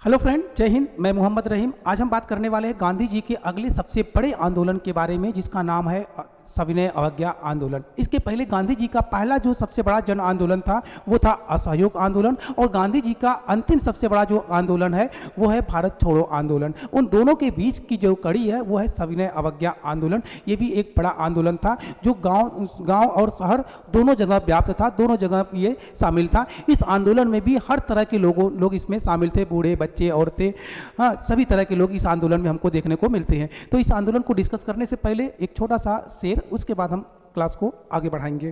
Hello friend, जय हिंद। मैं मोहम्मद रहीम। आज हम बात करने वाले हैं गांधी जी के अगले सबसे बड़े आंदोलन के बारे में, जिसका नाम है सविनय अवज्ञा आंदोलन। इसके पहले गांधी जी का पहला जो सबसे बड़ा जन आंदोलन था वो था असहयोग आंदोलन, और गांधी जी का अंतिम सबसे बड़ा जो आंदोलन है वो है भारत छोड़ो आंदोलन। उन दोनों के बीच की जो कड़ी है वो है सविनय अवज्ञा आंदोलन। ये भी एक बड़ा आंदोलन था जो गांव और शहर दोनों जगह व्याप्त था, दोनों जगह ये शामिल था। इस आंदोलन में भी हर तरह के लोग इसमें शामिल थे, बूढ़े, बच्चे, औरतें, हाँ, सभी तरह के लोग इस आंदोलन में हमको देखने को मिलते हैं। तो इस आंदोलन को डिस्कस करने से पहले एक छोटा सा शेर, उसके बाद हम क्लास को आगे बढ़ाएंगे।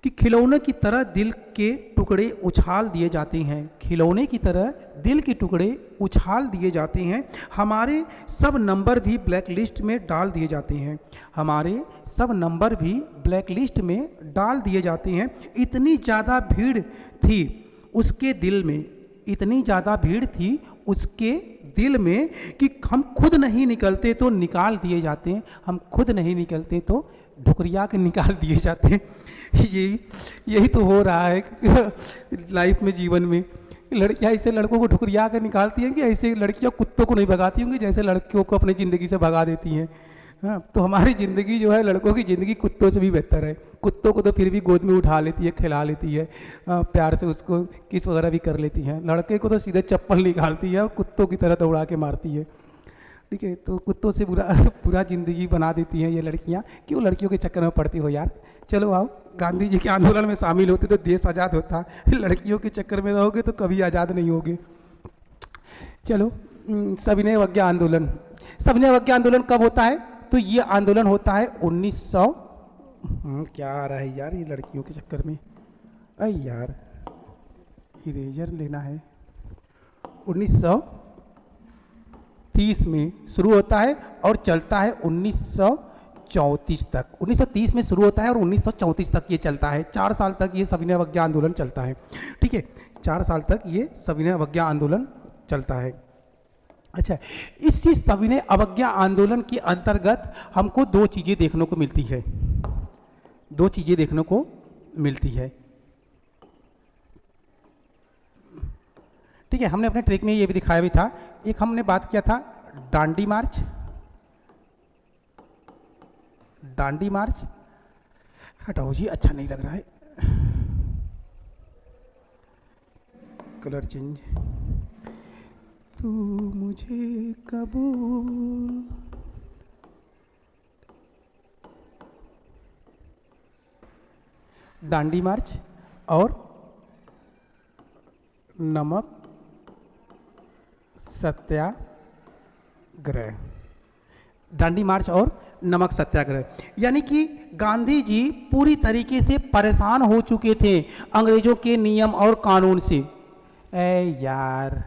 कि खिलौने की तरह दिल के टुकड़े उछाल दिए जाते हैं, खिलौने की तरह दिल के टुकड़े उछाल दिए जाते हैं, हमारे सब नंबर भी ब्लैक लिस्ट में डाल दिए जाते हैं, हमारे सब नंबर भी ब्लैक लिस्ट में डाल दिए जाते हैं। इतनी ज़्यादा भीड़ थी उसके दिल में, इतनी ज़्यादा भीड़ थी उसके दिल में कि हम खुद नहीं निकलते तो निकाल दिए जाते हैं, हम खुद नहीं निकलते तो ढुकरिया के निकाल दिए जाते हैं। यही तो हो रहा है लाइफ में, जीवन में। लड़कियां ऐसे लड़कों को ढुकरिया के निकालती हैं कि ऐसे लड़कियां कुत्तों को नहीं भगाती होंगी जैसे लड़कियों को अपनी ज़िंदगी से भगा देती हैं। हाँ, तो हमारी ज़िंदगी जो है, लड़कों की ज़िंदगी कुत्तों से भी बेहतर है। कुत्तों को तो फिर भी गोद में उठा लेती है, खिला लेती है, प्यार से उसको किस वगैरह भी कर लेती है। लड़के को तो सीधे चप्पल निकालती है और कुत्तों की तरह दौड़ा के मारती है। ठीक है, तो कुत्तों से पूरा ज़िंदगी बना देती हैं ये लड़कियां। क्यों लड़कियों के चक्कर में पड़ती हो यार? चलो आओ, गांधी जी के आंदोलन में शामिल होते तो देश आज़ाद होता। लड़कियों के चक्कर में रहोगे तो कभी आज़ाद नहीं होगे। चलो, सविनय अवज्ञा आंदोलन। सविनय अवज्ञा आंदोलन कब होता है? तो ये आंदोलन होता है 1900। क्या आ रहा है यार ये लड़कियों के चक्कर में? अरे यार, इरेजर लेना है। 1930 में शुरू होता है और चलता है 1934 तक। 1930 में शुरू होता है और 1934 तक ये चलता है। 4 साल तक ये सविनय अवज्ञा आंदोलन चलता है। ठीक है, 4 साल तक ये सविनय अवज्ञा आंदोलन चलता है। अच्छा, इसी सविनय अवज्ञा आंदोलन के अंतर्गत हमको 2 चीज़ें देखने को मिलती है, 2 चीज़ें देखने को मिलती है। ठीक है, हमने अपने ट्रिक में ये भी दिखाया भी था। एक हमने बात किया था डांडी मार्च। डांडी मार्च हटाओ जी, अच्छा नहीं लग रहा है, कलर चेंज। तू मुझे कबूल, डांडी मार्च और नमक सत्याग्रह। डांडी मार्च और नमक सत्याग्रह, यानी कि गांधी जी पूरी तरीके से परेशान हो चुके थे अंग्रेजों के नियम और कानून से। ए यार,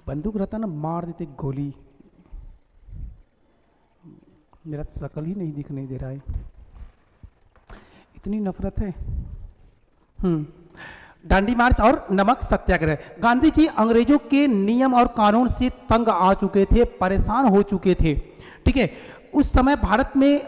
बंदूक रहता ना मार देते गोली। मेरा शकल ही नहीं दिखने दे रहा है, इतनी नफरत है। डांडी मार्च और नमक सत्याग्रह। गांधी जी अंग्रेजों के नियम और कानून से तंग आ चुके थे, परेशान हो चुके थे। ठीक है, उस समय भारत में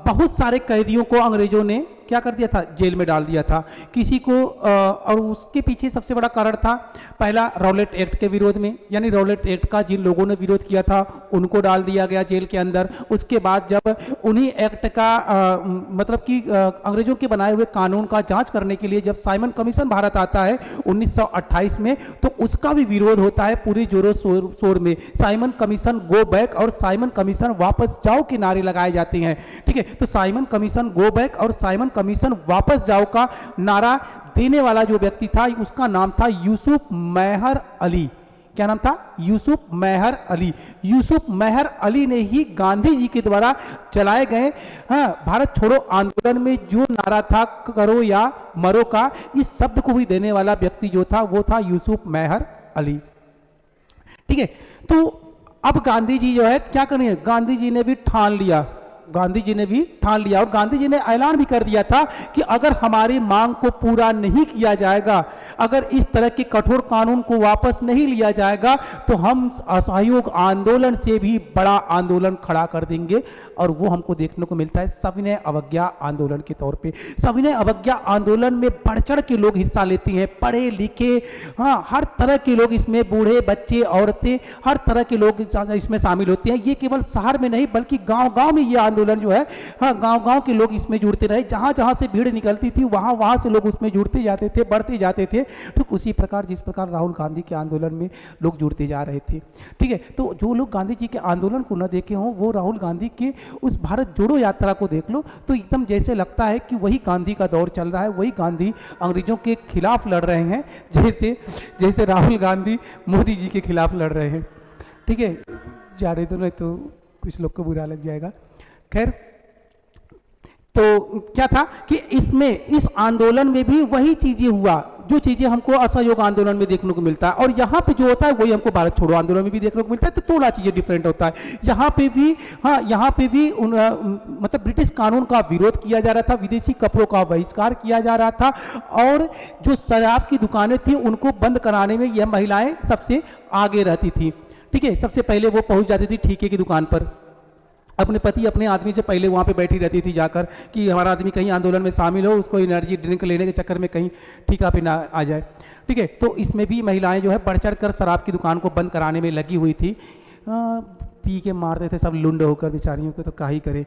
बहुत सारे कैदियों को अंग्रेजों ने क्या कर दिया था? जेल में डाल दिया था। किसी को और उसके पीछे सबसे बड़ा कारण था पहला रॉलेट एक्ट के विरोध में, यानी रॉलेट एक्ट का जिन लोगों ने विरोध किया था उनको डाल दिया गया जेल के अंदर। उसके बाद जब उन्हीं एक्ट का मतलब कि अंग्रेजों के बनाए हुए कानून का जांच करने के लिए जब साइमन कमीशन भारत आता है 1928 में, तो उसका भी विरोध होता है पूरी जोरों शोर में। साइमन कमीशन गो बैक और साइमन कमीशन वापस जाओ के नारे लगाए जाते हैं। ठीक है, तो साइमन कमीशन गो बैक और साइमन कमीशन वापस जाओ का नारा देने वाला जो व्यक्ति था उसका नाम था यूसुफ मेहर अली। क्या नाम था? यूसुफ मेहर अली। यूसुफ मेहर अली ने ही गांधी जी के द्वारा चलाए गए भारत छोड़ो आंदोलन में जो नारा था करो या मरो का, इस शब्द को भी देने वाला व्यक्ति जो था वो था यूसुफ मेहर अली। ठीक है, तो अब गांधी जी जो है क्या करेंगे? गांधी जी ने भी ठान लिया, गांधी जी ने भी ठान लिया और गांधी जी ने ऐलान भी कर दिया था कि अगर हमारी मांग को पूरा नहीं किया जाएगा, अगर इस तरह के कठोर कानून को वापस नहीं लिया जाएगा तो हम असहयोग आंदोलन से भी बड़ा आंदोलन खड़ा कर देंगे। और वो हमको देखने को मिलता है सविनय अवज्ञा आंदोलन के तौर पे। सविनय अवज्ञा आंदोलन में बढ़ चढ़ के लोग हिस्सा लेते हैं, पढ़े लिखे, हाँ, हर तरह के लोग इसमें, बूढ़े बच्चे औरतें, हर तरह के लोग इसमें शामिल होते हैं। ये केवल शहर में नहीं बल्कि गांव-गांव में ये आंदोलन जो है, हाँ, गांव-गांव के लोग इसमें जुड़ते रहे। जहां-जहां से भीड़ निकलती थी वहां से लोग उसमें जुड़ते जाते थे, बढ़ते जाते थे। ठीक उसी प्रकार जिस प्रकार राहुल गांधी के आंदोलन में लोग जुड़ते जा रहे थे। ठीक है, तो जो लोग गांधी जी के आंदोलन को न देखे हों वो राहुल गांधी के उस भारत जोड़ो यात्रा को देख लो तो एकदम जैसे लगता है कि वही गांधी का दौर चल रहा है, वही गांधी अंग्रेजों के खिलाफ लड़ रहे हैं, जैसे राहुल गांधी मोदी जी के खिलाफ लड़ रहे हैं। ठीक है, जा रहे तो नहीं तो कुछ लोग को बुरा लग जाएगा। खैर, तो क्या था कि इस आंदोलन में भी वही चीजें हुआ जो चीजें हमको असहयोग आंदोलन में देखने को मिलता है, और यहाँ पे जो होता है वही हमको भारत छोड़ो आंदोलन में भी देखने को मिलता है। तो थोड़ा चीजें डिफरेंट होता है। यहाँ पे भी, हाँ, यहाँ पे भी मतलब ब्रिटिश कानून का विरोध किया जा रहा था, विदेशी कपड़ों का बहिष्कार किया जा रहा था, और जो शराब की दुकानें थी उनको बंद कराने में यह महिलाएं सबसे आगे रहती थी। ठीक है, सबसे पहले वो पहुंच जाती थी ठीके की दुकान पर, अपने पति अपने आदमी से पहले वहाँ पे बैठी रहती थी जाकर कि हमारा आदमी कहीं आंदोलन में शामिल हो, उसको एनर्जी ड्रिंक लेने के चक्कर में कहीं ठीका पे ना आ जाए। ठीक है, तो इसमें भी महिलाएं जो है बढ़ चढ़ कर शराब की दुकान को बंद कराने में लगी हुई थी। पी के मारते थे सब लुंड होकर बेचारियों को, तो क्या ही करे।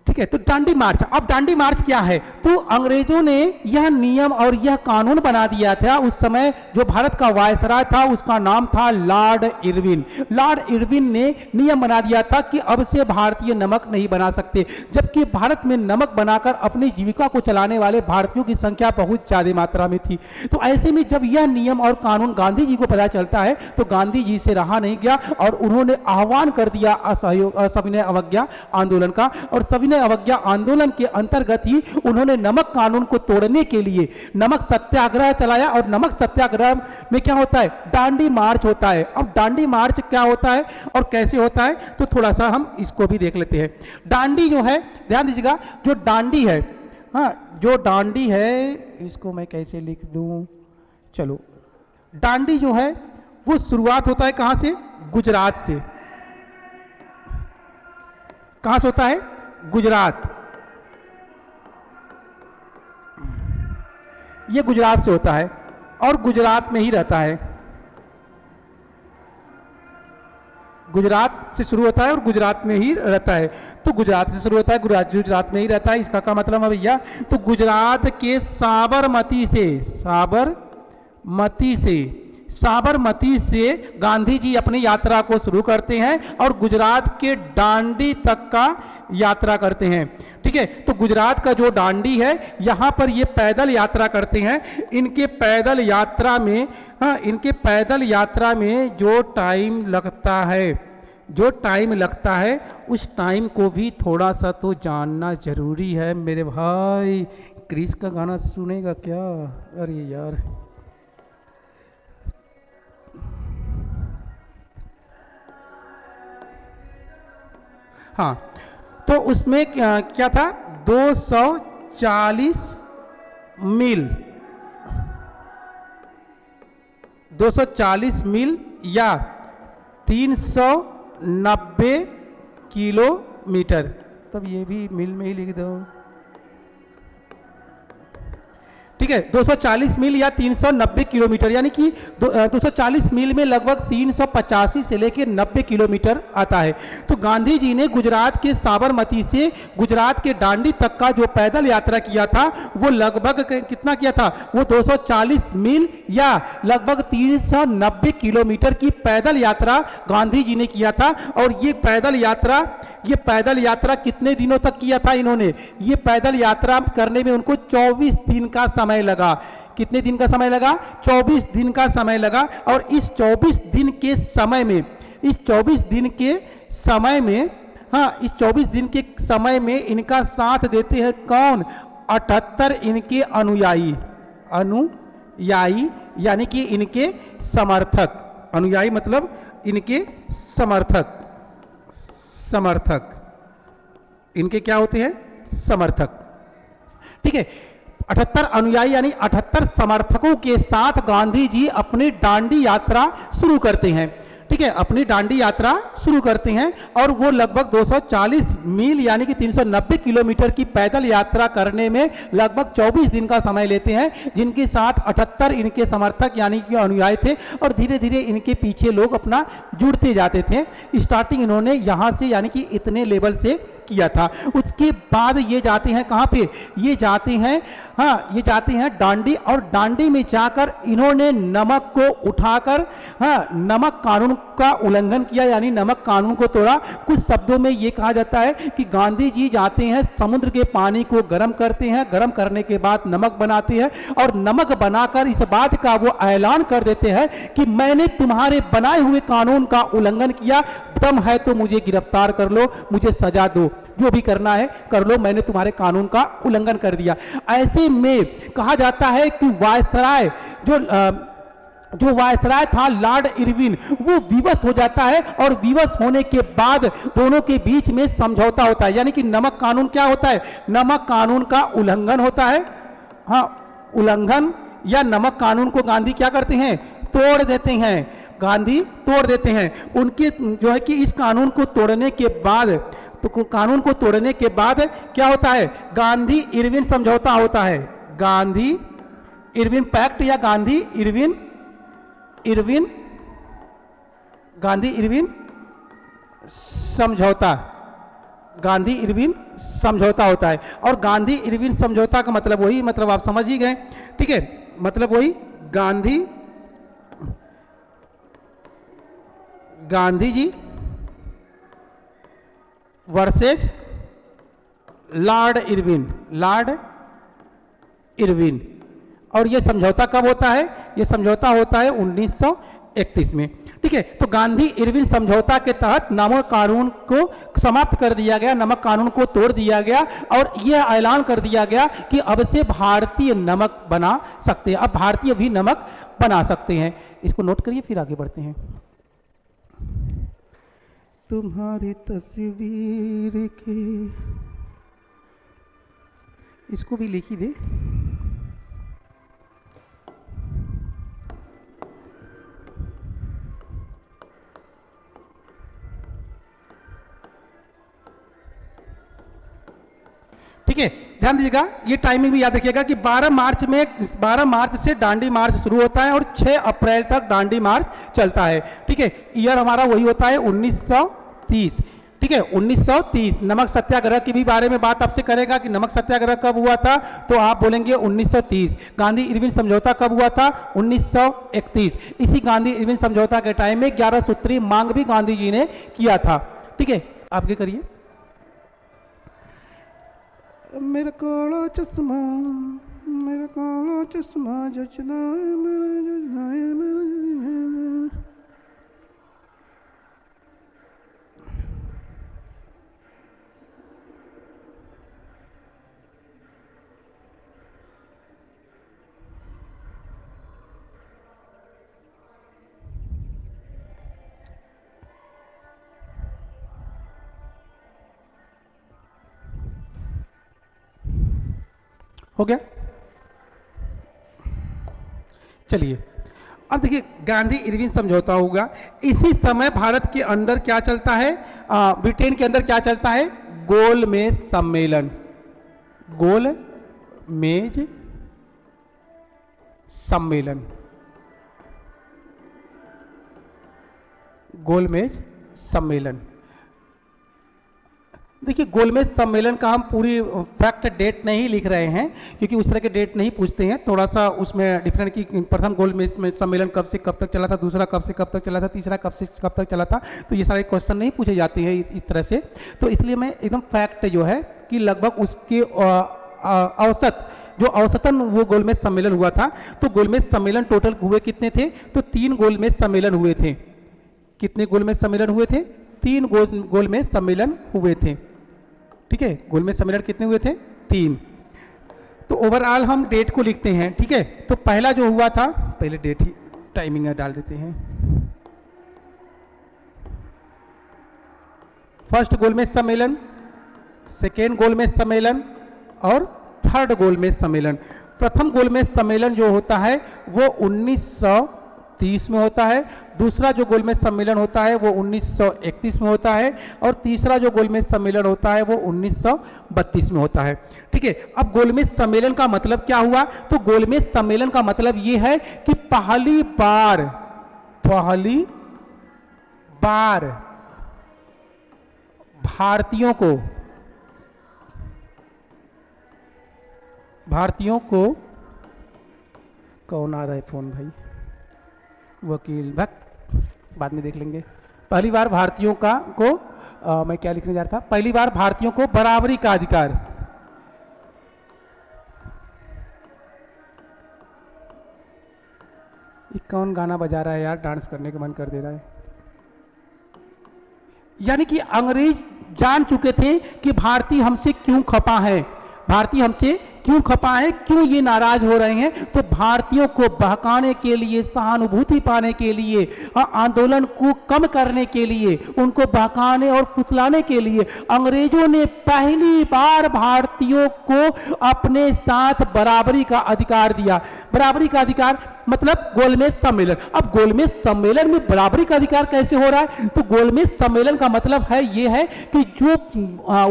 ठीक है, तो दांडी मार्च, अब दांडी मार्च क्या है? तो अंग्रेजों ने यह नियम और यह कानून बना दिया था। उस समय जो भारत का वायसराय था उसका नाम था लॉर्ड इरविन। लॉर्ड इरविन ने नियम बना दिया था कि अब से भारतीय नमक नहीं बना सकते, जबकि भारत में नमक बनाकर अपनी जीविका को चलाने वाले भारतीयों की संख्या बहुत ज्यादा मात्रा में थी। तो ऐसे में जब यह नियम और कानून गांधी जी को पता चलता है तो गांधी जी से रहा नहीं गया और उन्होंने आह्वान कर दिया असहयोग सविनय अवज्ञा आंदोलन का। और सविनय अवज्ञा आंदोलन के अंतर्गत ही उन्होंने नमक कानून को तोड़ने के लिए नमक सत्याग्रह चलाया। और नमक सत्याग्रह में क्या होता है? दांडी मार्च होता है। अब दांडी मार्च क्या होता है और कैसे होता है तो थोड़ा सा हम इसको भी देख लेते हैं। दांडी जो है, ध्यान दीजिएगा, जो दांडी है, हाँ, जो दांडी है, इसको मैं कैसे लिख दूं, चलो, दांडी जो है वो शुरुआत होता है कहां से? गुजरात से। कहां से होता है? गुजरात। ये गुजरात से होता है और गुजरात में ही रहता है। गुजरात से शुरू होता है और गुजरात में ही रहता है। तो गुजरात से शुरू होता है, गुजरात में ही रहता है। इसका क्या मतलब है भैया? तो गुजरात के साबरमती से गांधी जी अपनी यात्रा को शुरू करते हैं और गुजरात के दांडी तक का यात्रा करते हैं। ठीक है, तो गुजरात का जो दांडी है यहां पर ये पैदल यात्रा करते हैं। इनके पैदल यात्रा में, हाँ, इनके पैदल यात्रा में जो टाइम लगता है उस टाइम को भी थोड़ा सा तो जानना जरूरी है मेरे भाई। क्रिस का गाना सुनेगा क्या? अरे यार, हाँ, तो उसमें क्या था? 240 मील, 240 मील या 390 किलोमीटर। तब ये भी मील में ही लिख दो। ठीक है, 240 मील या 390 किलोमीटर, यानी कि 240 मील में लगभग 385 से लेकर 90 किलोमीटर आता है। तो गांधी जी ने गुजरात के साबरमती से गुजरात के दांडी तक का जो पैदल यात्रा किया था वो लगभग कितना किया था? वो 240 मील या लगभग 390 किलोमीटर की पैदल यात्रा गांधी जी ने किया था। और ये पैदल यात्रा कितने दिनों तक किया था इन्होंने? ये पैदल यात्रा करने में उनको 24 दिन का समय लगा। कितने दिन का समय लगा? 24 दिन का समय लगा। और इस 24 दिन के समय में, इस 24 दिन के समय में इनका साथ देते हैं कौन? 78 इनके अनुयायी यानी कि इनके समर्थक। अनुयायी मतलब इनके समर्थक। इनके क्या होते हैं? समर्थक। ठीक है, 78 अनुयायी यानी 78 समर्थकों के साथ गांधी जी अपनी दांडी यात्रा शुरू करते हैं। ठीक है, अपनी दांडी यात्रा शुरू करते हैं और वो लगभग 240 मील यानी कि 390 किलोमीटर की पैदल यात्रा करने में लगभग 24 दिन का समय लेते हैं, जिनके साथ 78 इनके समर्थक यानी कि अनुयायी थे और धीरे धीरे इनके पीछे लोग अपना जुड़ते जाते थे। स्टार्टिंग इन्होंने यहाँ से यानी कि इतने लेवल से किया था। उसके बाद ये जाते हैं कहाँ पे? ये जाते हैं, हाँ, ये जाते हैं दांडी, और दांडी में जाकर इन्होंने नमक को उठाकर, हाँ, नमक कानून का उल्लंघन किया यानी नमक कानून को तोड़ा। कुछ शब्दों में ये कहा जाता है कि गांधी जी जाते हैं, समुद्र के पानी को गर्म करते हैं, गर्म करने के बाद नमक बनाते हैं और नमक बनाकर इस बात का वो ऐलान कर देते हैं कि मैंने तुम्हारे बनाए हुए कानून का उल्लंघन किया, दम है तो मुझे गिरफ्तार कर लो, मुझे सजा दो, जो भी करना है कर लो, मैंने तुम्हारे कानून का उल्लंघन कर दिया। ऐसे में कहा जाता है कि वायसराय जो वायसराय था लॉर्ड इरविन, वो विवश हो जाता है और विवश होने के बाद दोनों के बीच में समझौता होता है। यानी कि नमक कानून क्या होता है? नमक कानून का उल्लंघन होता है, हाँ, उल्लंघन या नमक कानून को गांधी क्या करते हैं? तोड़ देते हैं। गांधी तोड़ देते हैं। उनके जो है कि इस कानून को तोड़ने के बाद, तो कानून को तोड़ने के बाद क्या होता है? गांधी इरविन समझौता होता है। गांधी इरविन पैक्ट या गांधी इरविन समझौता, गांधी इरविन समझौता होता है। और गांधी इरविन समझौता का मतलब वही, मतलब आप समझ ही गए। ठीक है, मतलब वही Gandhi G versus Lord Irwin. और यह समझौता कब होता है? यह समझौता होता है 1931 में। ठीक है, तो गांधी इरविन समझौता के तहत नमक कानून को समाप्त कर दिया गया, नमक कानून को तोड़ दिया गया और यह ऐलान कर दिया गया कि अब से भारतीय नमक बना सकते हैं, अब भारतीय भी नमक बना सकते हैं। इसको नोट करिए, फिर आगे बढ़ते हैं। तुम्हारी तस्वीर के, इसको भी लिखी दे। ठीक है, ध्यान दीजिएगा, ये टाइमिंग भी याद रखिएगा कि 12 मार्च से दांडी मार्च शुरू होता है और 6 अप्रैल तक दांडी मार्च चलता है। ठीक है, ईयर हमारा वही होता है 1930। ठीक है, 1930। नमक सत्याग्रह के भी बारे में बात आपसे करेगा कि नमक सत्याग्रह कब हुआ था, तो आप बोलेंगे 1930। गांधी इरविन समझौता कब हुआ था? 1931। इसी गांधी इरविन समझौता के टाइम में 11 सूत्री मांग भी गांधी जी ने किया था। ठीक है, आपके करिए। मेरा काला चश्मा जचना हो गया। चलिए, अब देखिए गांधी इरविन समझौता होगा। इसी समय भारत के अंदर क्या चलता है? ब्रिटेन के अंदर क्या चलता है? गोलमेज सम्मेलन। गोलमेज सम्मेलन, गोलमेज सम्मेलन। देखिए, गोलमेज सम्मेलन का हम पूरी फैक्ट डेट नहीं लिख रहे हैं क्योंकि उस तरह के डेट नहीं पूछते हैं। थोड़ा सा उसमें डिफरेंट की प्रथम गोलमेज सम्मेलन कब से कब तक चला था, दूसरा कब से कब तक चला था, तीसरा कब से कब तक चला था, तो ये सारे क्वेश्चन नहीं पूछे जाते हैं इस तरह से। तो इसलिए मैं एकदम फैक्ट जो है कि लगभग उसके औसतन वो गोलमेज सम्मेलन हुआ था। तो गोलमेज सम्मेलन टोटल हुए कितने थे? तो 3 गोलमेज सम्मेलन हुए थे। कितने गोलमेज सम्मेलन हुए थे? 3 गोलमेज सम्मेलन हुए थे। ठीक है, गोलमेज सम्मेलन कितने हुए थे? 3। तो ओवरऑल हम डेट को लिखते हैं। ठीक है, तो पहला जो हुआ था, पहले डेट ही टाइमिंग डाल देते हैं। फर्स्ट गोलमेज सम्मेलन सेकेंड गोलमेज सम्मेलन और थर्ड गोलमेज सम्मेलन। प्रथम गोलमेज सम्मेलन जो होता है वो 1930 में होता है, दूसरा जो गोलमेज सम्मेलन होता है वो 1931 में होता है और तीसरा जो गोलमेज सम्मेलन होता है वो 1932 में होता है। ठीक है, अब गोलमेज सम्मेलन का मतलब क्या हुआ? तो गोलमेज सम्मेलन का मतलब ये है कि पहली बार भारतीयों को कौन आ रहा है फोन भाई? वकील बाद में देख लेंगे। पहली बार भारतीयों मैं क्या लिखने जा रहा था? पहली बार भारतीयों को बराबरी का अधिकार, ये कौन गाना बजा रहा है यार? डांस करने का मन कर दे रहा है। यानी कि अंग्रेज जान चुके थे कि भारतीय हमसे क्यों खपा है, क्यों ये नाराज हो रहे हैं। तो भारतीयों को बहकाने के लिए, सहानुभूति पाने के लिए, आंदोलन को कम करने के लिए, उनको बहकाने और फुसलाने के लिए अंग्रेजों ने पहली बार भारतीयों को अपने साथ बराबरी का अधिकार दिया। बराबरी का अधिकार मतलब गोलमेज सम्मेलन। अब गोलमेज सम्मेलन में बराबरी का अधिकार कैसे हो रहा है? तो गोलमेज सम्मेलन का मतलब ये है कि जो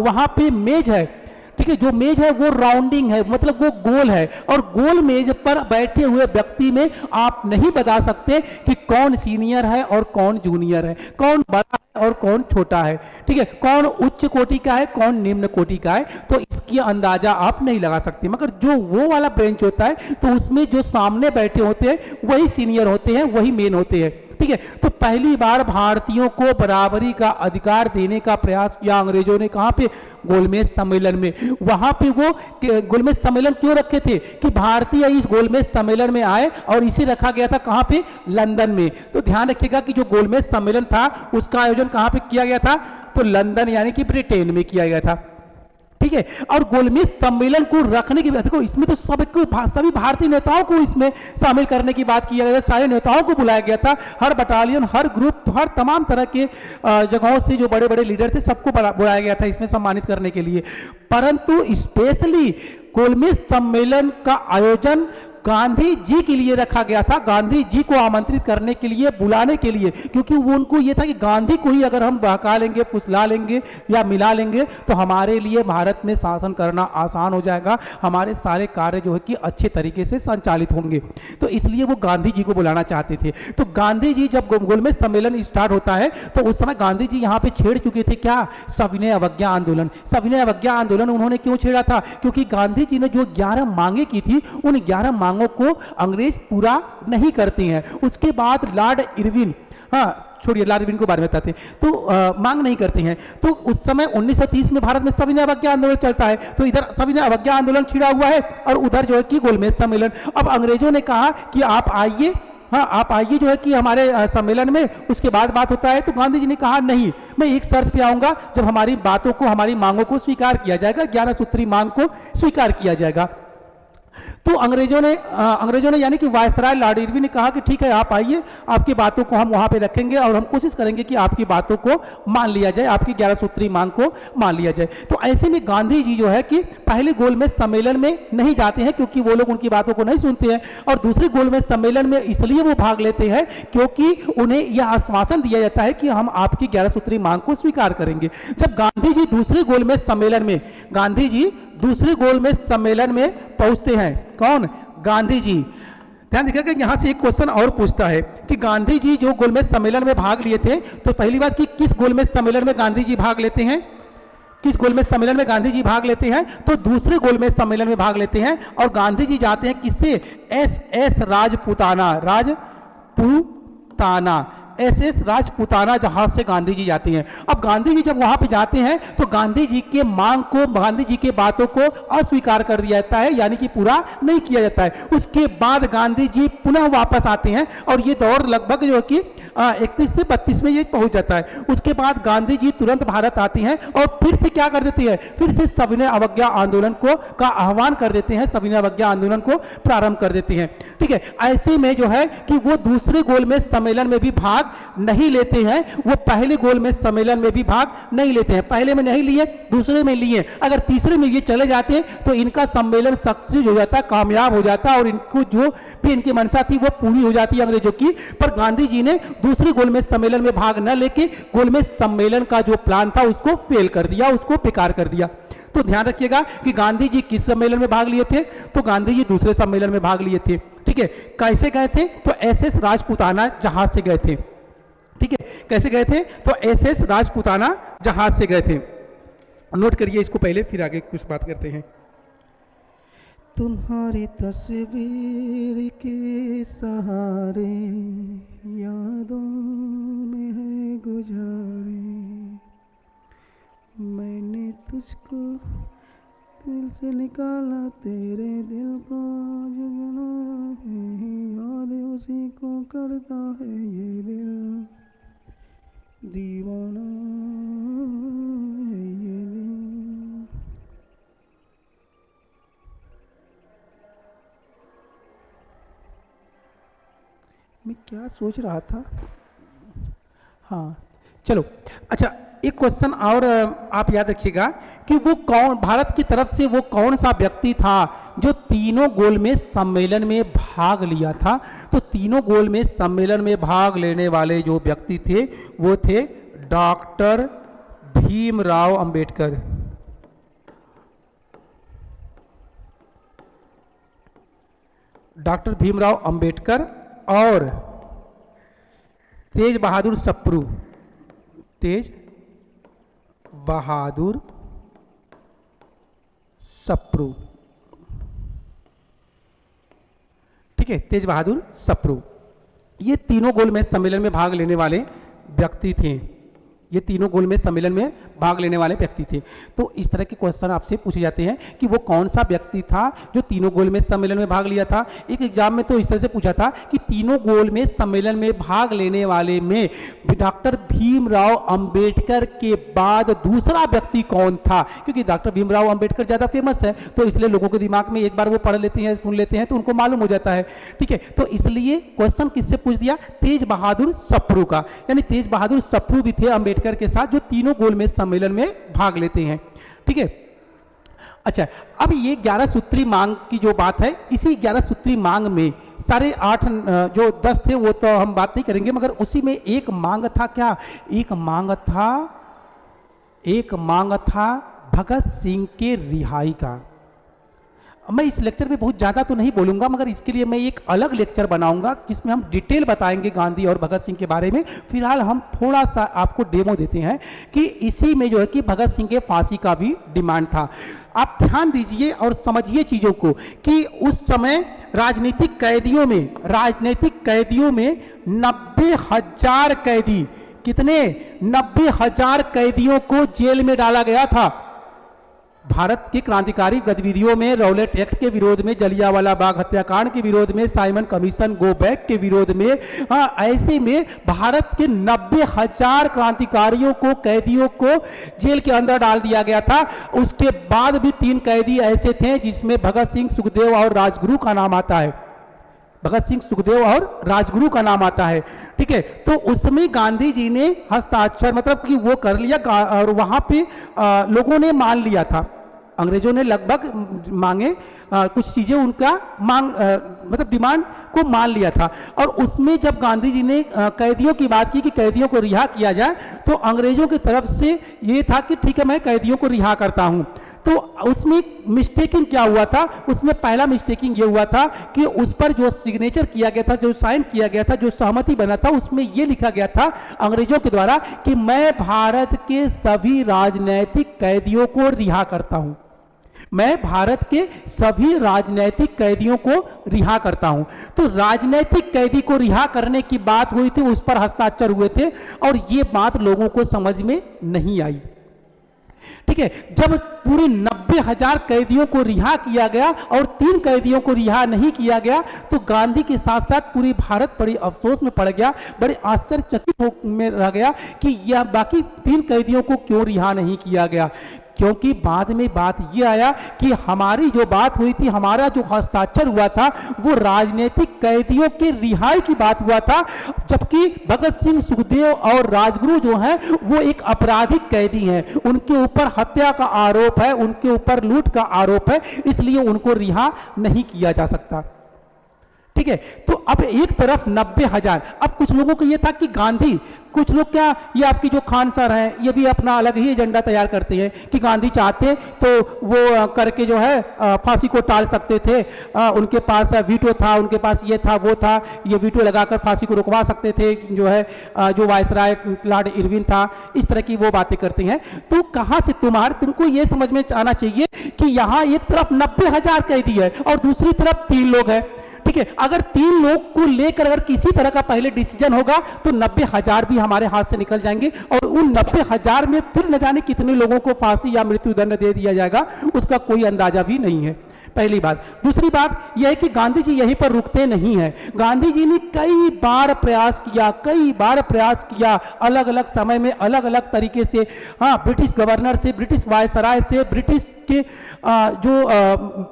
वहां पे मेज है, ठीक है, जो मेज है वो राउंडिंग है, मतलब वो गोल है, और गोल मेज पर बैठे हुए व्यक्ति में आप नहीं बता सकते कि कौन सीनियर है और कौन जूनियर है, कौन बड़ा है और कौन छोटा है, ठीक है, कौन उच्च कोटि का है, कौन निम्न कोटि का है। तो इसकी अंदाजा आप नहीं लगा सकते। मगर जो वो वाला बेंच होता है तो उसमें जो सामने बैठे होते हैं वही सीनियर होते हैं, वही मेन होते हैं। ठीक है, तो पहली बार भारतीयों को बराबरी का अधिकार देने का प्रयास किया अंग्रेजों ने। कहां पे? गोलमेज सम्मेलन में। वहां पे वो गोलमेज सम्मेलन क्यों रखे थे? कि भारतीय इस गोलमेज सम्मेलन में आए, और इसे रखा गया था कहां पे? लंदन में। तो ध्यान रखिएगा कि जो गोलमेज सम्मेलन था उसका आयोजन कहां पे किया गया था? तो लंदन यानी कि ब्रिटेन में किया गया था। ठीक है, और गोलमेज सम्मेलन को रखने की देखो, इसमें तो सभी भारतीय नेताओं को इसमें शामिल करने की बात किया गया था। सारे नेताओं को बुलाया गया था, हर बटालियन, हर ग्रुप, हर तमाम तरह के जगहों से जो बड़े बड़े लीडर थे सबको बुलाया गया था इसमें सम्मानित करने के लिए। परंतु स्पेशली गोलमेज सम्मेलन का आयोजन गांधी जी के लिए रखा गया था, गांधी जी को आमंत्रित करने के लिए, बुलाने के लिए, क्योंकि वो उनको ये था कि गांधी को ही अगर हम बहका लेंगे, फुसला लेंगे या मिला लेंगे तो हमारे लिए भारत में शासन करना आसान हो जाएगा, हमारे सारे कार्य जो है कि अच्छे तरीके से संचालित होंगे। तो इसलिए वो गांधी जी को बुलाना चाहते थे। तो गांधी जी जब गोलमेज सम्मेलन स्टार्ट होता है तो उस समय गांधी जी यहाँ पे छेड़ चुके थे क्या? सविनय अवज्ञा आंदोलन। सविनय अवज्ञा आंदोलन उन्होंने क्यों छेड़ा था? क्योंकि गांधी जी ने जो 11 मांगे की थी, उन 11 मांगों को अंग्रेज पूरा नहीं करते हैं। उसके बाद लॉर्ड इरविन, छोड़िए लॉर्ड इरविन को बारे में बताते हैं, तो मांग नहीं करते हैं। तो उस समय 1930 में भारत में सविनय अवज्ञा आंदोलन चलता है। तो इधर सविनय अवज्ञा आंदोलन छिड़ा हुआ है और उधर जो है कि गोलमेज सम्मेलन। अब अंग्रेजों ने कहा कि आप आइए, आप आइए जो है कि हमारे सम्मेलन में, उसके बाद बात होता है। तो गांधी जी ने कहा नहीं, मैं एक शर्त पे आऊंगा, जब हमारी बातों को, हमारी मांगों को स्वीकार किया जाएगा, 11 सूत्री मांग को स्वीकार किया जाएगा। तो अंग्रेजों ने यानी कि वायसराय लॉर्ड इरविन ने कहा कि ठीक है, आप आइए, आपकी बातों को हम वहां पे रखेंगे और हम कोशिश करेंगे कि आपकी बातों को मान लिया जाए, आपकी 11 सूत्री मांग को मान लिया जाए। तो ऐसे में गांधी जी जो है कि पहले गोलमेज सम्मेलन में नहीं जाते हैं क्योंकि वो लोग उनकी बातों को नहीं सुनते हैं, और दूसरे गोलमेज सम्मेलन में इसलिए वो भाग लेते हैं क्योंकि उन्हें यह आश्वासन दिया जाता है कि हम आपकी 11 सूत्री मांग को स्वीकार करेंगे। जब गांधी जी दूसरे गोलमेज सम्मेलन में पहुंचते हैं, कौन? गांधी जी। ध्यान देखिएगा कि यहां से एक क्वेश्चन और पूछता है कि गांधी जी जो गोलमेज सम्मेलन में भाग लिए थे, तो पहली बात कि किस गोलमेज सम्मेलन में गांधी जी भाग लेते हैं? किस गोलमेज सम्मेलन में गांधी जी भाग लेते हैं? तो दूसरे गोलमेज सम्मेलन में भाग लेते हैं। और गांधी जी जाते हैं किससे? SS राजपूताना जहाज से गांधी जी जाते हैं। अब गांधी जी जब वहां पे जाते हैं तो गांधी जी के मांग को, गांधी जी के बातों को अस्वीकार कर दिया जाता है, यानी कि पूरा नहीं किया जाता है। उसके बाद गांधी जी पुनः वापस आते हैं और ये दौर लगभग जो कि 31 से 32 में ये पहुंच जाता है। उसके बाद गांधी जी तुरंत भारत आते हैं और फिर से क्या कर देते हैं? फिर से सविनय अवज्ञा आंदोलन का आह्वान कर देते हैं, सविनय अवज्ञा आंदोलन को प्रारंभ कर देते हैं। ठीक है, ऐसे में जो है कि वो दूसरे गोलमेज सम्मेलन में भी भाग भाग नहीं लेते हैं वो पहले गोलमेज सम्मेलन में भी भाग नहीं लेते हैं। पहले में नहीं लिए, दूसरे में लिए, अगर तीसरे में ये चले जाते हैं तो इनका सम्मेलन सक्सेस हो जाता, कामयाब हो जाता और इनको जो भी इनकी मंशा थी वो पूरी हो जाती है अंग्रेजों की। पर गांधी जी ने दूसरे गोलमेज सम्मेलन में भाग न लेके गोलमेज सम्मेलन का जो प्लान था उसको फेल कर दिया, उसको बेकार कर दिया। तो ध्यान रखिएगा कि गांधी जी किस सम्मेलन में भाग लिए थे, तो गांधी जी दूसरे सम्मेलन में भाग लिए थे। ठीक है, कैसे गए थे, तो एसएस राजपूताना जहाज से गए थे। ठीक है, कैसे गए थे, तो एसएस राजपूताना जहाज से गए थे। नोट करिए इसको पहले, फिर आगे कुछ बात करते हैं। तुम्हारी तस्वीर के सहारे यादों में है गुजारे, मैंने तुझको दिल से निकाला, तेरे दिल को जो बनाया है, याद उसी को करता है ये दिल, दीवाना है ये दिल। मैं क्या सोच रहा था, हाँ चलो, अच्छा एक क्वेश्चन और आप याद रखिएगा कि वो कौन, भारत की तरफ से वो कौन सा व्यक्ति था जो तीनों गोलमेज सम्मेलन में भाग लिया था। तो तीनों गोलमेज सम्मेलन में भाग लेने वाले जो व्यक्ति थे वो थे डॉक्टर भीमराव अंबेडकर। डॉक्टर भीमराव अंबेडकर और तेज बहादुर सप्रू, तेज बहादुर सप्रू। ठीक है, तेज बहादुर सप्रू, ये तीनों गोलमेज सम्मेलन में भाग लेने वाले व्यक्ति थे। ये तीनों गोलमेज सम्मेलन में भाग लेने वाले व्यक्ति थे। तो इस तरह के क्वेश्चन आपसे पूछे जाते हैं कि वो कौन सा व्यक्ति था जो तीनों गोलमेज सम्मेलन में भाग लिया था। एक एग्जाम में तो इस तरह से पूछा था कि तीनों गोलमेज सम्मेलन में भाग लेने वाले में डॉक्टर भीमराव अंबेडकर के बाद दूसरा व्यक्ति कौन था, क्योंकि डॉक्टर भीमराव अंबेडकर ज्यादा फेमस है तो इसलिए लोगों के दिमाग में एक बार वो पढ़ लेते हैं, सुन लेते हैं तो उनको मालूम हो जाता है। ठीक है, तो इसलिए क्वेश्चन किससे पूछ दिया, तेज बहादुर सप्रू का, यानी तेज बहादुर सप्रू भी थे अंबेडकर के साथ जो तीनों गोलमेज सम्मेलन में भाग लेते हैं। ठीक है, अच्छा अब ये 11 सूत्री मांग की जो बात है, इसी 11 सूत्री मांग में सारे 8 जो 10 थे वो तो हम बात नहीं करेंगे, मगर उसी में एक मांग था, क्या एक मांग था भगत सिंह के रिहाई का। मैं इस लेक्चर में बहुत ज़्यादा तो नहीं बोलूँगा, मगर इसके लिए मैं एक अलग लेक्चर बनाऊंगा जिसमें हम डिटेल बताएंगे गांधी और भगत सिंह के बारे में। फिलहाल हम थोड़ा सा आपको डेमो देते हैं कि इसी में जो है कि भगत सिंह के फांसी का भी डिमांड था। आप ध्यान दीजिए और समझिए चीज़ों को कि उस समय राजनीतिक कैदियों में 90,000 कैदी, कितने 90,000 कैदियों को जेल में डाला गया था। भारत की क्रांतिकारी गतिविधियों में, रौलेट एक्ट के विरोध में, जलियांवाला बाग हत्याकांड के विरोध में, साइमन कमीशन गो बैक के विरोध में, ऐसे में भारत के 90,000 क्रांतिकारियों को, कैदियों को जेल के अंदर डाल दिया गया था। उसके बाद भी 3 कैदी ऐसे थे जिसमें भगत सिंह, सुखदेव और राजगुरु का नाम आता है। भगत सिंह, सुखदेव और राजगुरु का नाम आता है। ठीक है, तो उसमें गांधी जी ने हस्ताक्षर मतलब कि वो कर लिया और वहां पे लोगों ने मान लिया था। अंग्रेजों ने लगभग मांगे कुछ चीजें उनका मतलब डिमांड को मान लिया था। और उसमें जब गांधी जी ने कैदियों की बात की कि कैदियों को रिहा किया जाए, तो अंग्रेजों की तरफ से ये था कि ठीक है मैं कैदियों को रिहा करता हूं। तो उसमें मिस्टेकिंग क्या हुआ था, उसमें पहला मिस्टेकिंग ये हुआ था कि उस पर जो सिग्नेचर किया गया था, जो साइन किया गया था, जो सहमति बना था, उसमें ये लिखा गया था अंग्रेजों के द्वारा कि मैं भारत के सभी राजनैतिक कैदियों को रिहा करता हूं। मैं भारत के सभी राजनैतिक कैदियों को रिहा करता हूं। तो राजनैतिक कैदी को रिहा करने की बात हुई थी, उस पर हस्ताक्षर हुए थे और ये बात लोगों को समझ में नहीं आई। ठीक है, जब पूरे 90,000 कैदियों को रिहा किया गया और 3 कैदियों को रिहा नहीं किया गया, तो गांधी के साथ साथ पूरी भारत बड़ी अफसोस में पड़ गया, बड़े आश्चर्यचकित में रह गया कि यह बाकी 3 कैदियों को क्यों रिहा नहीं किया गया। क्योंकि बाद में बात ये आया कि हमारी जो बात हुई थी, हमारा जो हस्ताक्षर हुआ था, वो राजनीतिक कैदियों के रिहाई की बात हुआ था, जबकि भगत सिंह, सुखदेव और राजगुरु जो हैं वो एक आपराधिक कैदी हैं। उनके ऊपर हत्या का आरोप है, उनके ऊपर लूट का आरोप है, इसलिए उनको रिहा नहीं किया जा सकता। ठीक है, तो अब एक तरफ 90,000, अब कुछ लोगों को यह था कि गांधी, कुछ लोग क्या, ये आपकी जो खान सर हैं, ये भी अपना अलग ही एजेंडा तैयार करते हैं कि गांधी चाहते तो वो करके जो है फांसी को टाल सकते थे, उनके पास वीटो था, उनके पास ये था वो था, ये वीटो लगाकर फांसी को रुकवा सकते थे, जो है जो वायसराय लॉर्ड इरविन था, इस तरह की वो बातें करते हैं। तो कहाँ से तुमको ये समझ में आना चाहिए कि यहाँ एक तरफ 90,000 कैदी है और दूसरी तरफ 3 लोग हैं। ठीक है, अगर 3 लोग को लेकर अगर किसी तरह का पहले डिसीजन होगा तो 90,000 भी हमारे हाथ से निकल जाएंगे और उन 90,000 में फिर न जाने कितने लोगों को फांसी या मृत्युदंड दे दिया जाएगा, उसका कोई अंदाजा भी नहीं है। पहली बात। दूसरी बात यह है कि गांधी जी यहीं पर रुकते नहीं हैं। गांधी जी ने कई बार प्रयास किया अलग अलग समय में, अलग अलग तरीके से, हाँ, ब्रिटिश गवर्नर से, ब्रिटिश वायसराय से, ब्रिटिश के जो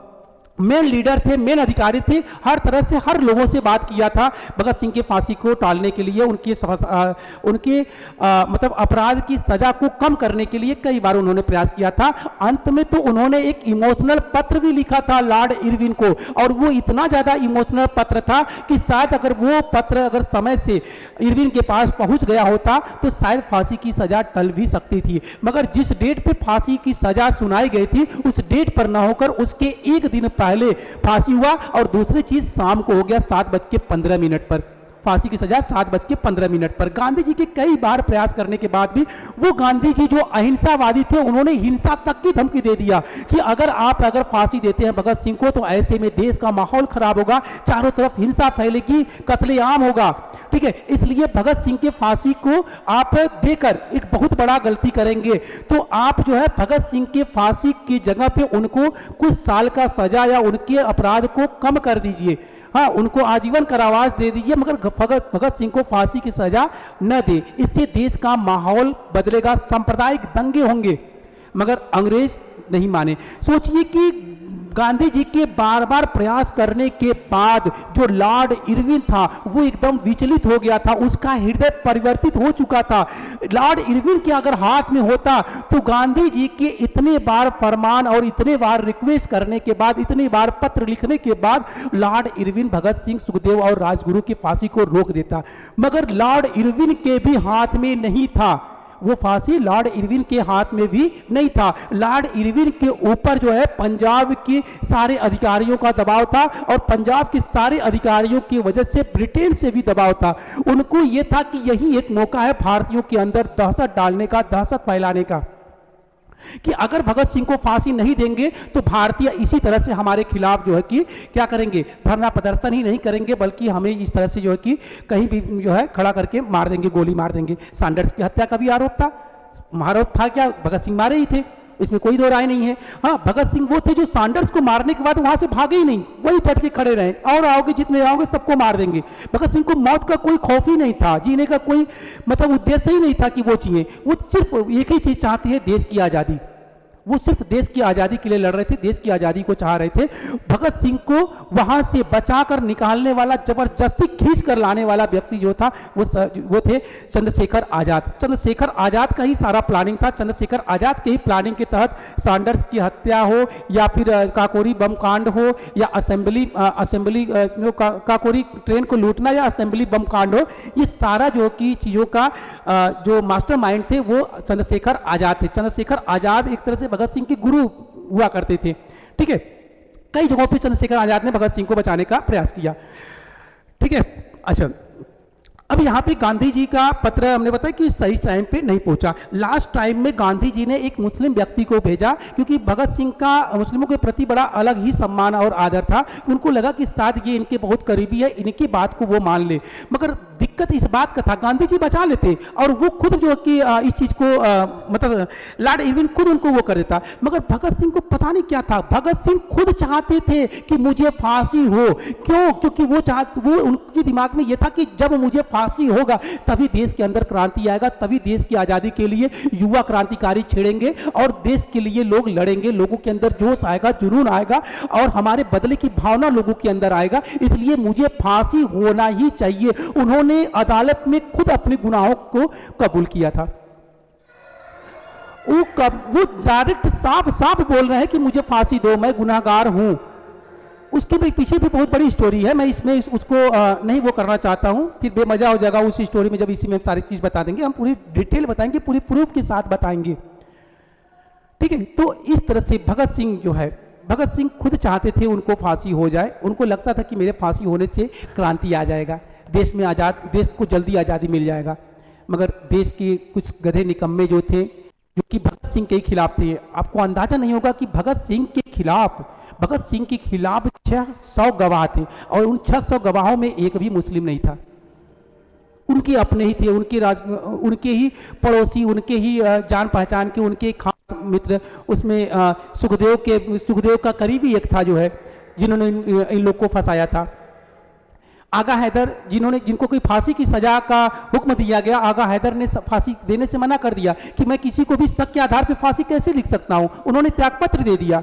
मेन लीडर थे, मेन अधिकारी थे, हर तरह से हर लोगों से बात किया था भगत सिंह की फांसी को टालने के लिए, उनके मतलब अपराध की सजा को कम करने के लिए कई बार उन्होंने प्रयास किया था। अंत में तो उन्होंने एक इमोशनल पत्र भी लिखा था लॉर्ड इरविन को, और वो इतना ज्यादा इमोशनल पत्र था कि शायद अगर वो पत्र अगर समय से इरविन के पास पहुंच गया होता तो शायद फांसी की सजा टल भी सकती थी। मगर जिस डेट पे फांसी की सजा सुनाई गई थी उस डेट पर न होकर उसके एक दिन पहले फांसी हुआ, और दूसरी चीज शाम को हो गया 7:15 पर फांसी की सजा 7:15 पर। गांधी जी के कई बार प्रयास करने के बाद भी वो गांधी जी जो अहिंसावादी थे उन्होंने हिंसा तक की धमकी दे दिया कि अगर फांसी देते हैं भगत सिंह को तो ऐसे में देश का माहौल खराब होगा, चारों तरफ हिंसा फैलेगी, कत्लेआम होगा। ठीक है, इसलिए भगत सिंह के फांसी को आप देकर एक बहुत बड़ा गलती करेंगे, तो आप जो है भगत सिंह के फांसी की जगह पे उनको कुछ साल का सजा या उनके अपराध को कम कर दीजिए, हाँ, उनको आजीवन कारावास दे दीजिए, मगर भगत सिंह को फांसी की सजा न दे। इससे देश का माहौल बदलेगा, सांप्रदायिक दंगे होंगे। मगर अंग्रेज नहीं माने। सोचिए कि गांधी जी के बार बार प्रयास करने के बाद जो लॉर्ड इरविन था वो एकदम विचलित हो गया था, उसका हृदय परिवर्तित हो चुका था। लॉर्ड इरविन के अगर हाथ में होता तो गांधी जी के इतने बार फरमान और इतने बार रिक्वेस्ट करने के बाद, इतने बार पत्र लिखने के बाद लॉर्ड इरविन भगत सिंह, सुखदेव और राजगुरु की फांसी को रोक देता। मगर लॉर्ड इरविन के भी हाथ में नहीं था वो फांसी, लॉर्ड इरविन के हाथ में भी नहीं था। लॉर्ड इरविन के ऊपर जो है पंजाब के सारे अधिकारियों का दबाव था, और पंजाब के सारे अधिकारियों की वजह से ब्रिटेन से भी दबाव था। उनको यह था कि यही एक मौका है भारतीयों के अंदर दहशत डालने का, दहशत फैलाने का, कि अगर भगत सिंह को फांसी नहीं देंगे तो भारतीय इसी तरह से हमारे खिलाफ जो है कि क्या करेंगे, धरना प्रदर्शन ही नहीं करेंगे, बल्कि हमें इस तरह से जो है कि कहीं भी जो है खड़ा करके मार देंगे, गोली मार देंगे। सैंडर्स की हत्या का भी आरोप था क्या, भगत सिंह मारे ही थे, इसमें कोई दो राय नहीं है। हाँ, भगत सिंह वो थे जो सैंडर्स को मारने के बाद वहां से भागे ही नहीं, वही डट के खड़े रहे, और आओगे जितने आओगे सबको मार देंगे। भगत सिंह को मौत का कोई खौफ ही नहीं था, जीने का कोई मतलब उद्देश्य ही नहीं था कि वो जिए। वो सिर्फ एक ही चीज चाहते हैं, देश की आजादी। वो सिर्फ देश की आजादी के लिए लड़ रहे थे, देश की आजादी को चाह रहे थे। भगत सिंह को वहां से बचाकर निकालने वाला, जबरदस्ती खींच कर लाने वाला व्यक्ति जो था वो थे चंद्रशेखर आजाद। चंद्रशेखर आजाद का ही सारा प्लानिंग था। चंद्रशेखर आजाद के ही प्लानिंग के तहत सैंडर्स की हत्या हो, या फिर काकोरी बम कांड हो, या असेंबली काकोरी ट्रेन को लूटना, या असेंबली बम कांड हो, ये सारा जो की चीजों का जो मास्टरमाइंड थे वो चंद्रशेखर आजाद थे। चंद्रशेखर आजाद एक तरह से भगत सिंह के गुरु हुआ करते थे। ठीक है, कई जगहों पर चंद्रशेखर आजाद ने भगत सिंह को बचाने का प्रयास किया। ठीक है, अच्छा, अब यहाँ पे गांधी जी का पत्र हमने बताया कि सही टाइम पे नहीं पहुंचा। लास्ट टाइम में गांधी जी ने एक मुस्लिम व्यक्ति को भेजा, क्योंकि भगत सिंह का मुस्लिमों के प्रति बड़ा अलग ही सम्मान और आदर था। उनको लगा कि शायद ये इनके बहुत करीबी है, इनकी बात को वो मान ले। मगर दिक्कत इस बात का था, गांधी जी बचा लेते और वो खुद जो कि इस चीज को मतलब लॉर्ड इरविन खुद उनको वो कर देता। मगर भगत सिंह को पता नहीं क्या था, भगत सिंह खुद चाहते थे कि मुझे फांसी हो। क्यों? क्योंकि वो उनके दिमाग में ये था कि जब मुझे फांसी होगा तभी देश के अंदर क्रांति आएगा, तभी देश की आज़ादी के लिए युवा क्रांतिकारी छेड़ेंगे और देश के लिए लोग लड़ेंगे, लोगों के अंदर जोश आएगा, जुनून आएगा और हमारे बदले की भावना लोगों के अंदर आएगा, इसलिए मुझे फांसी होना ही चाहिए। उन्होंने अदालत में खुद अपने गुनाहों को कबूल किया था। वो डायरेक्ट साफ साफ बोल रहे हैं कि मुझे फांसी दो, मैं गुनाहगार हूं। उसके पीछे भी बहुत बड़ी स्टोरी है, मैं इसमें उसको नहीं वो करना चाहता हूं, फिर बेमजा हो जाएगा उस स्टोरी में जब इसी में हम सारी चीज बता देंगे, हम पूरी डिटेल बताएंगे, पूरी प्रूफ के साथ बताएंगे, ठीक है। तो इस तरह से भगत सिंह जो है, भगत सिंह खुद चाहते थे उनको फांसी हो जाए, उनको लगता था कि मेरे फांसी होने से क्रांति आ जाएगा, देश में देश को जल्दी आज़ादी मिल जाएगा। मगर देश के कुछ गधे निकम्मे जो थे, जो कि भगत सिंह के खिलाफ थे, आपको अंदाजा नहीं होगा कि भगत सिंह के खिलाफ 600 गवाह थे और उन 600 गवाहों में एक भी मुस्लिम नहीं था। उनके अपने ही थे, उनके ही पड़ोसी, उनके ही जान पहचान के, उनके खास मित्र, उसमें सुखदेव का करीबी एक था जो है, जिन्होंने इन लोग को फंसाया था। आगा हैदर, जिनको कोई फांसी की सजा का हुक्म दिया गया, आगा हैदर ने फांसी देने से मना कर दिया कि मैं किसी को भी शक के आधार पर फांसी कैसे लिख सकता हूं, उन्होंने त्यागपत्र दे दिया।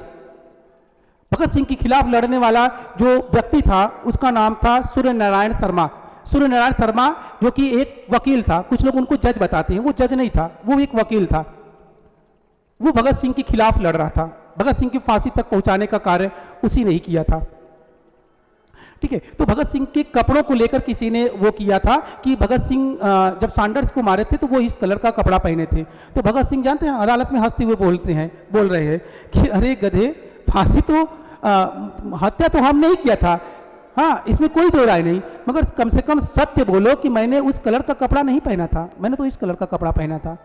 भगत सिंह के खिलाफ लड़ने वाला जो व्यक्ति था उसका नाम था सूर्य नारायण शर्मा। सूर्य नारायण शर्मा जो कि एक वकील था, कुछ लोग उनको जज बताते हैं, वो जज नहीं था, वो एक वकील था। वो भगत सिंह के खिलाफ लड़ रहा था, भगत सिंह की फांसी तक पहुंचाने का कार्य उसी ने ही किया था, ठीक है। तो भगत सिंह के कपड़ों को लेकर किसी ने वो किया था कि भगत सिंह जब सैंडर्स को मारे थे तो वो इस कलर का कपड़ा पहने थे। तो भगत सिंह जानते हैं, अदालत में हंसते हुए बोल रहे हैं कि अरे गधे, फांसी तो हत्या तो हमने ही किया था, हाँ इसमें कोई दो राय नहीं, मगर कम से कम सत्य बोलो कि मैंने उस कलर का कपड़ा नहीं पहना था, मैंने तो इस कलर का कपड़ा पहना था।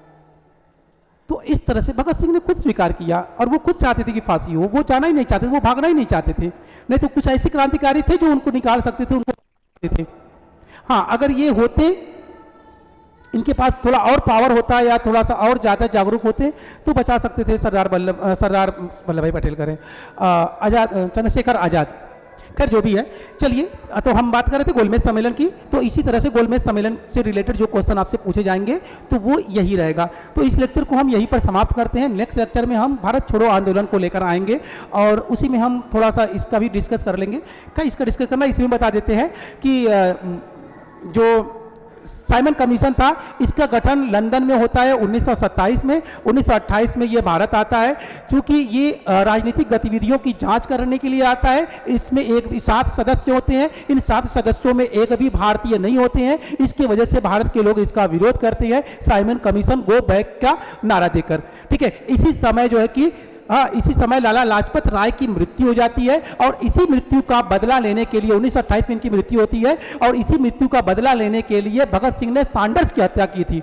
तो इस तरह से भगत सिंह ने खुद स्वीकार किया और वो खुद चाहते थे कि फांसी हो, वो जाना ही नहीं चाहते थे, वो भागना ही नहीं चाहते थे। नहीं तो कुछ ऐसे क्रांतिकारी थे जो उनको निकाल सकते थे, उनको थे। हाँ, अगर ये होते, इनके पास थोड़ा और पावर होता या थोड़ा सा और ज़्यादा जागरूक होते तो बचा सकते थे सरदार वल्लभ भाई पटेल करें, चंद्रशेखर आज़ाद। खैर जो भी है, चलिए, तो हम बात कर रहे थे गोलमेज सम्मेलन की, तो इसी तरह से गोलमेज सम्मेलन से रिलेटेड जो क्वेश्चन आपसे पूछे जाएंगे तो वो यही रहेगा। तो इस लेक्चर को हम यहीं पर समाप्त करते हैं। नेक्स्ट लेक्चर में हम भारत छोड़ो आंदोलन को लेकर आएंगे और उसी में हम थोड़ा सा इसका भी डिस्कस कर लेंगे। क्या इसका डिस्कस करना, इसमें बता देते हैं कि जो साइमन कमीशन था, इसका गठन लंदन में होता है 1927 में। 1928 में ये भारत आता है। क्योंकि ये राजनीतिक गतिविधियों की जांच करने के लिए आता है, इसमें 7 सदस्य होते हैं, इन 7 सदस्यों में एक भी भारतीय नहीं होते हैं। इसकी वजह से भारत के लोग इसका विरोध करते हैं, साइमन कमीशन गो बैक का नारा देकर, ठीक है। इसी समय जो है कि इसी समय लाला लाजपत राय की मृत्यु हो जाती है और इसी मृत्यु का बदला लेने के लिए 1928 में इनकी मृत्यु होती है और इसी मृत्यु का बदला लेने के लिए भगत सिंह ने सैंडर्स की हत्या की थी।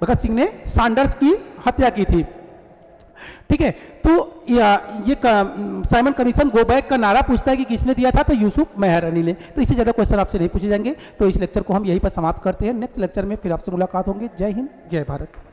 भगत सिंह ने सैंडर्स की हत्या की थी, ठीक है। तो ये साइमन कमीशन गो बैक का नारा पूछता है कि किसने दिया था, तो यूसुफ मेहर अली ने। तो इससे ज्यादा क्वेश्चन आपसे नहीं पूछे जाएंगे। तो इस लेक्चर को हम यहीं पर समाप्त करते हैं। नेक्स्ट लेक्चर में फिर आपसे मुलाकात होंगे। जय हिंद, जय भारत।